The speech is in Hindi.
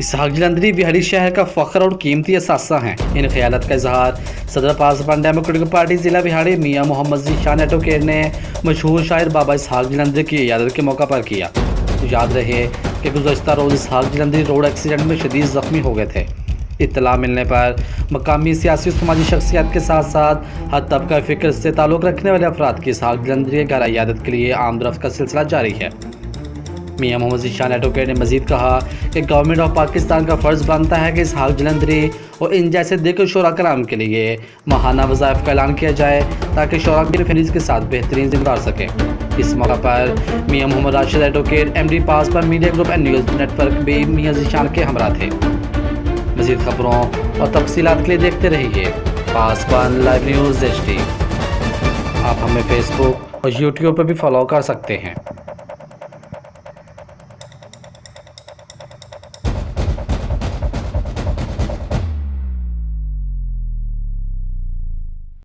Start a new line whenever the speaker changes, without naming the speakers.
इसहाक जलंधरी बिहारी शहर का फ़ख्र और कीमती असासा हैं। इन ख्यालत का इजहार सदर पार्लियामेंट डेमोक्रेटिक पार्टी ज़िला बिहाड़ी मियाँ मोहम्मद ज़ीशान एडवोकेट ने मशहूर शायर बाबा इसहाक जलंधरी की इयादत के मौका पर किया। याद रहे कि गुज़श्ता रोज़ इसहाक जलंधरी रोड एक्सीडेंट में शदीद ज़ख्मी हो गए थे। इत्तला मिलने पर मकामी सियासी और समाजी शख्सियत के साथ साथ हर तबका फ़िक्र से ताल्लुक़ रखने वाले अफराद की इसहाक जलंधरी के घर इयादत के लिए आमदरफ्त का सिलसिला जारी है। मियाँ मोहम्मद ज़ीशान एडवोकेट ने मजीद कहा कि गवर्नमेंट ऑफ पाकिस्तान का फ़र्ज़ बनता है कि इसहाक जलंधरी और इन जैसे दिक्र शोरा कराम के लिए माहाना वज़ाइफ का ऐलान किया जाए ताकि शोरा की फरीज़ के साथ बेहतरीन जिम्मेदार सकें। इस मौका पर मियाँ मोहम्मद राशिद एडवोकेट MD पास पर media group and news network भी मियाँ ज़ीशान के हमरा थे। मज़ीद खबरों और तफसीलात के लिए देखते रहिए पासवान लाइव न्यूज़ HD। आप हमें फेसबुक और यूट्यूब पर भी फॉलो कर सकते हैं।